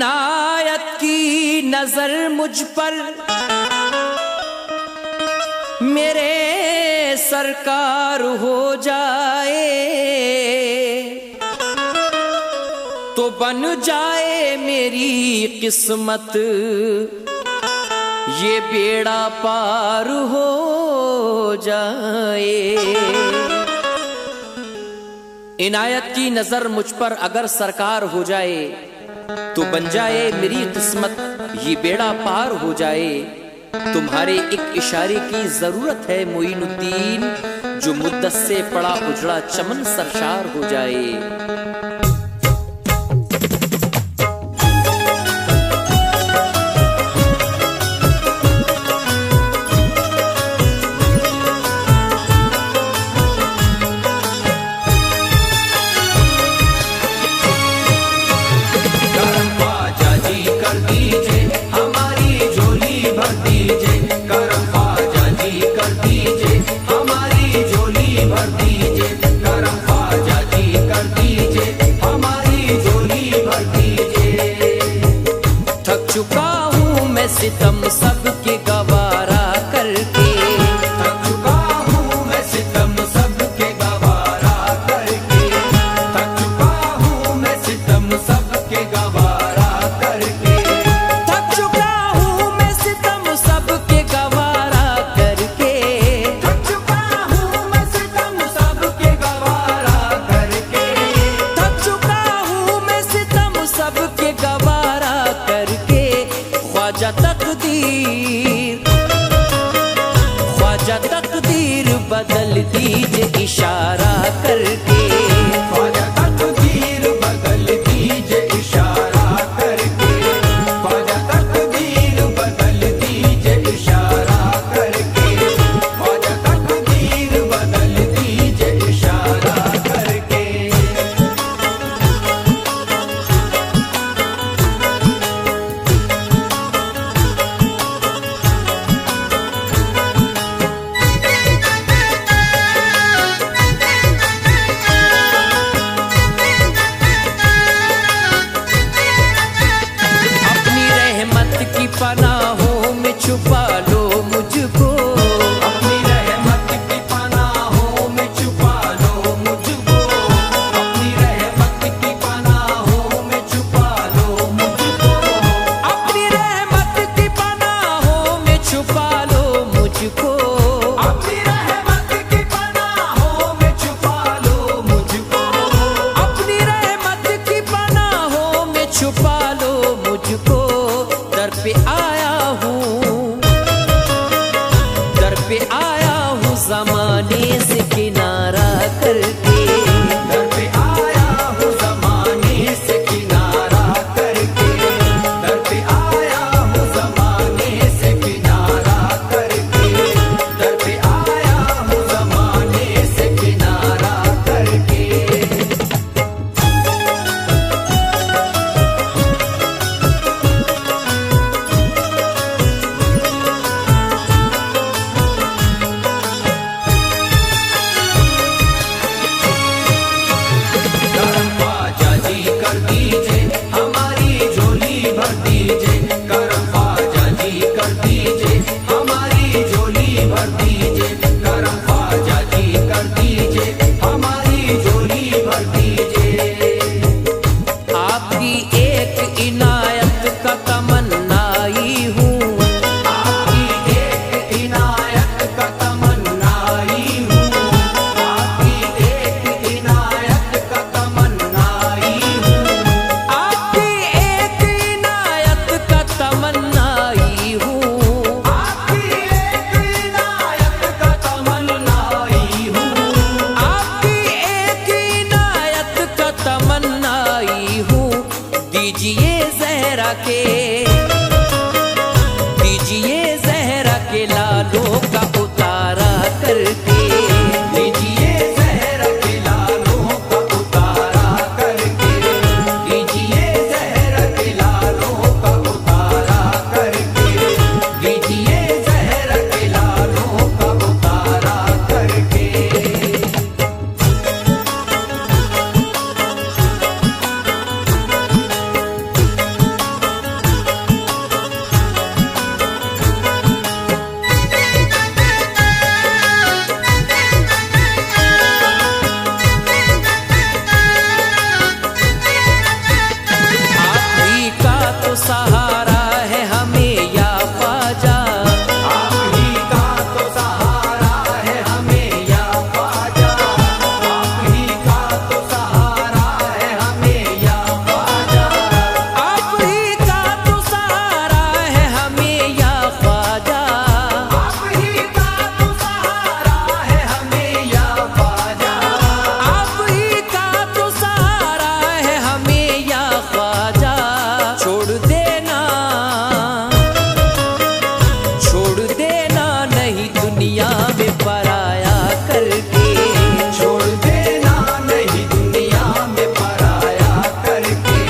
इनायत की नजर मुझ पर मेरे सरकार हो जाए तो बन जाए मेरी किस्मत, ये बेड़ा पार हो जाए। इनायत की नजर मुझ पर अगर सरकार हो जाए तो बन जाए मेरी किस्मत, ये बेड़ा पार हो जाए। तुम्हारे एक इशारे की जरूरत है मोइनुद्दीन, जो मुद्दत से पड़ा उजड़ा चमन सरशार हो जाए। सितम सबके गवारा करके, थक चुका हूँ मैं सितम सबके गवारा करके, थक चुका हूँ मैं सितम सबके गवारा करके, थक चुका हूँ मैं सितम सबके गवारा करके, थक चुका हूँ मैं सितम सबके गवारा करके, थक चुका हूँ मैं सितम सबके गवारा करके। ख्वाजा तकदीर बदल दीजिए इशारा करके, ख्वाजा तकदीर बदल दीजिए इशारा करके, ख्वाजा तकदीर बदल दीजिए इशारा करके, ख्वाजा तकदीर बदल दीजिए इशारा करके। पनाहों में छुपा लो मुझको, अपनी रहमत की पनाहों में छुपा लो मुझको, अपनी रहमत की पनाहों में छुपा लो मुझको, अपनी रहमत की पनाहों में छुपा लो मुझको, अपनी रहमत की पनाहों में छुपा लो मुझको, अपनी रहमत की पनाहों में छुपा लो मुझको। दर पे आया हूँ ज़माने से किनारा करके, दर पे आया हूँ ज़माने से किनारा करके, दर पे आया हूँ ज़माने से किनारा करके, दर पे आया हूँ ज़माने से किनारा करके। दीजिए ज़हरा के लालों का उतारा करके, दीजिए ज़हरा के लालों का उतारा करके, दीजिए ज़हरा के लालों का उतारा करके, दीजिए ज़हरा के लालों का उतारा करके। तो सहारा है हमें या ख्वाजा, आप ही का तो सहारा है हमें या ख्वाजा, आप ही का तो सहारा है हमें या ख्वाजा, आप ही का तो सहारा है हमें या ख्वाजा, आप ही का तो सहारा है हमें या ख्वाजा, आप ही का तो सहारा है हमें या ख्वाजा। छोड़ देना नहीं दुनिया में पराया करके, छोड़ देना नहीं दुनिया में पराया करके,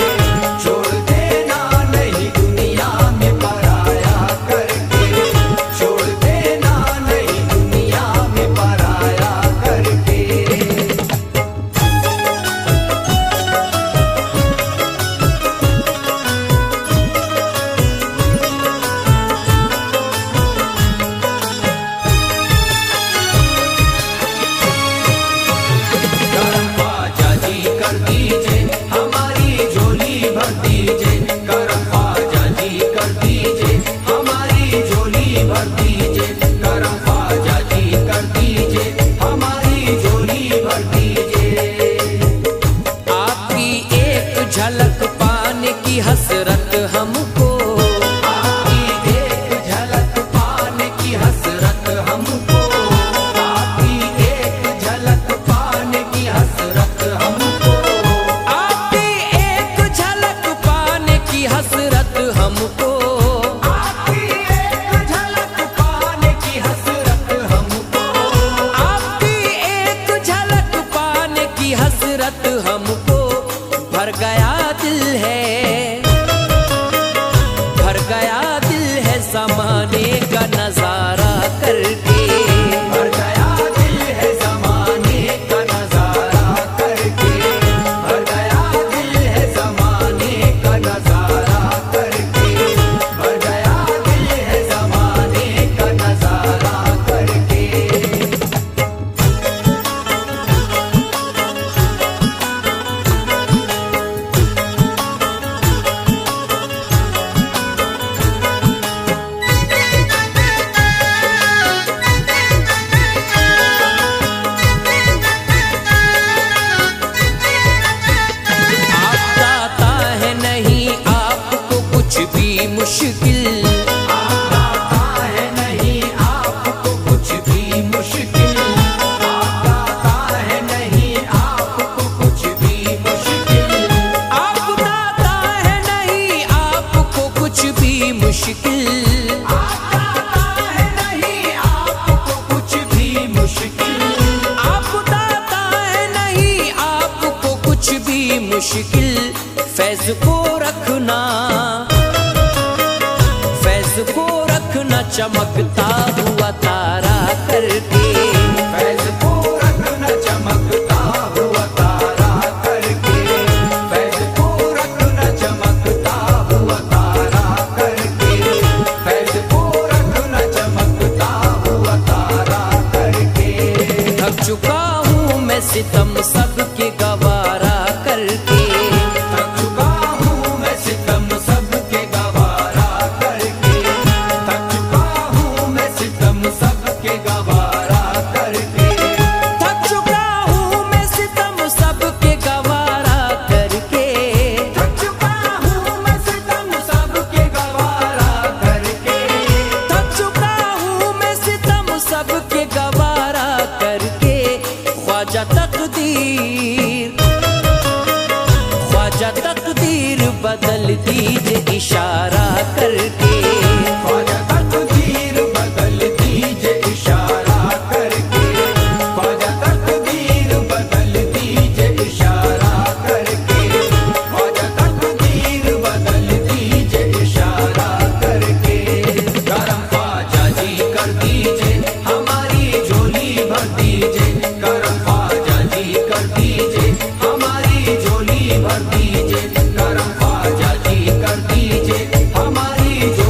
छोड़ देना नहीं दुनिया में पराया करके, छोड़ देना नहीं दुनिया में पराया करके। करम ख्वाजा जी कर दीजिए हमारी झोली भर दीजिए, करम ख्वाजा जी कर दीजिए हमारी झोली भर दीजिए, करम ख्वाजा जी कर दीजिए हमारी झोली भर दीजिए। आपकी एक झलक पाने की हसरत हमको, आपकी एक झलक पाने की हसरत हमको, आपकी एक झलक पाने की हसरत हमको, आपकी एक झलक पाने की हसरत हमको, आपकी एक झलक पाने की हसरत हमको, आपकी एक झलक पाने की हसरत हमको। भर गया दिल है ज़माने का नजारा करके, भर गया दिल है ज़माने का नजारा करके, भर गया दिल है ज़माने का नजारा करके, भर गया दिल है ज़माने का नजारा करके। आप दाता है नहीं आपको कुछ भी मुश्किल, आता है नहीं आपको कुछ भी मुश्किल, आता है नहीं आपको कुछ भी मुश्किल, आप दाता है नहीं आपको कुछ भी मुश्किल, आता है नहीं आपको कुछ भी मुश्किल, आप दाता है नहीं आपको कुछ भी मुश्किल। फैज को रखना चमकता हुआ तारा करके, फैज़ को रखना चमकता हुआ तारा करके, फैज़ को रखना चमकता हुआ तारा करके, फैज़ को रखना चमकता हुआ तारा करके। थक चुका हूँ मैं सितम सबके गवारा करके, थक चुका हूँ मैं सितम सबके गवारा करके, थक चुका हूँ मैं सितम सबके गवारा करके, थक चुका हूँ मैं सितम सबके गवारा करके, थक चुका हूँ मैं सितम सबके गवारा करके, थक चुका हूँ मैं सितम सबके गवारा करके। ख्वाजा तकदीर बदल दीजिए इशारा करके, ख्वाजा तकदीर बदल दीजिए इशारा करके, ख्वाजा तकदीर बदल दीजिए इशारा करके, ख्वाजा तकदीर बदल दीजिए इशारा करके। करम ख्वाजा जी कर दीजिए हमारी झोली भर दीजिए, करम ख्वाजा जी कर दीजिए हमारी झोली भर दीजिए, करम ख्वाजा जी कर दीजिए हमारी झोली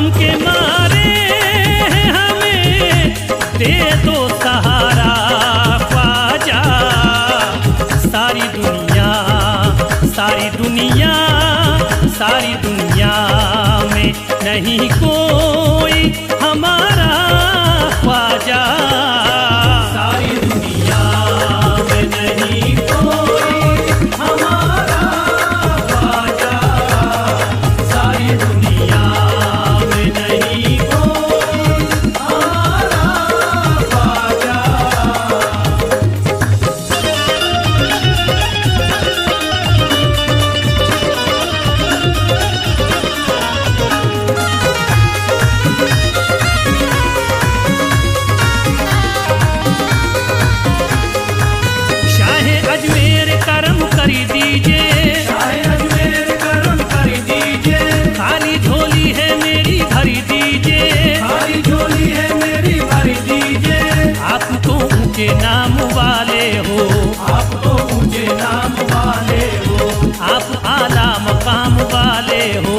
गम के मारे हैं हमें दे दो सहारा ख्वाजा। सारी दुनिया सारी दुनिया सारी दुनिया में नहीं कोई हमारा ख्वाजा। सारी दुनिया में नहीं कोई हमारा ख्वाजा। सारी दुनिया में नहीं कोई हमारा ख्वाजा। शाहे अजमेर करम कर दीजिए। शाहे अजमेर करम कर दीजिए। खाली झोली है मेरी भर दीजिए। खाली झोली है मेरी भर दीजिए। आप तो ऊंचे नाम वाले हो। आप तो ऊंचे नाम वाले हो। आप आला मकाम वाले हो।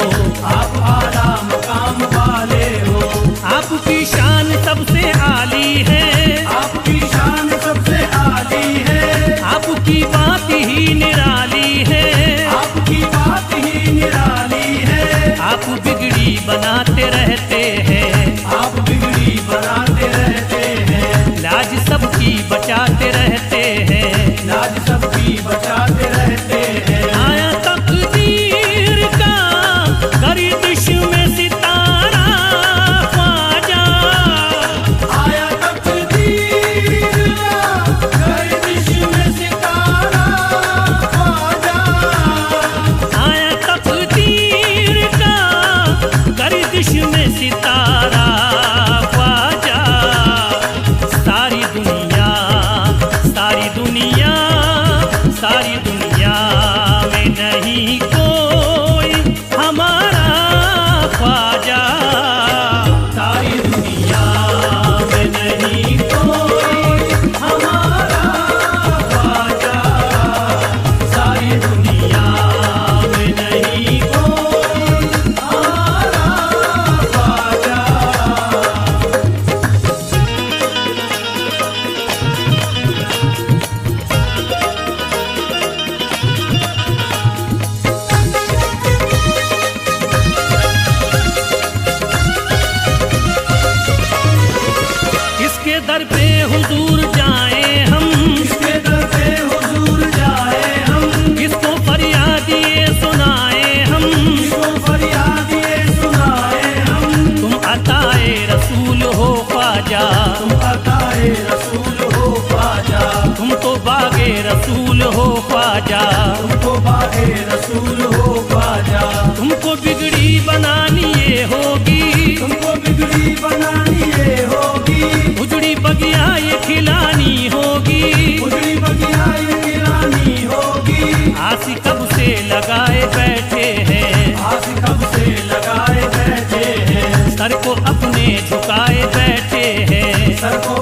आप आला मकाम वाले हो। आपकी शान सबसे आली है। आपकी शान सबसे आली है। आपकी बात ही निराली है। आपकी बात ही निराली है। आप बिगड़ी बनाते रहते हैं। आप बिगड़ी बनाते रहते हैं। लाज सबकी बचाते रहते हैं। लाज सबकी बचाते रहते हैं। आया तकदीर का गर्दिश में सितारा ख्वाजा। आया तकदीर का गर्दिश में सितारा ख्वाजा। आया तकदीर का गर्दिश में सितारा ख्वाजा। सारी दुनिया सारी दुनिया सारी दुनिया में नहीं कोई हमारा ख्वाजा। सारी दुनिया में नहीं कोई हमारा ख्वाजा। सारी दुनिया में नहीं कोई हमारा ख्वाजा। किसके दर पे हुजूर जाएं हम। किसके दर पे हुजूर जाएं हम। किसको फरियाद ये सुनाएं हम। किसको फरियाद ये सुनाएं हम। तुम अताए रसूल हो ख्वाजा। तुम अताए रसूल हो ख्वाजा। तुम तो बागे रसूल हो ख्वाजा। तुम तो बागे रसूल हो ख्वाजा। तुमको बिगड़ी बनानी ये होगी। तुमको बिगड़ी बनानी ये होगी। उजड़ी बगिया ये खिलानी होगी। उजड़ी बगिया ये खिलानी होगी। आसी कब से लगाए बैठे हैं। आसी कब से लगाए बैठे हैं। सर को अपने झुकाए बैठे हैं। सर को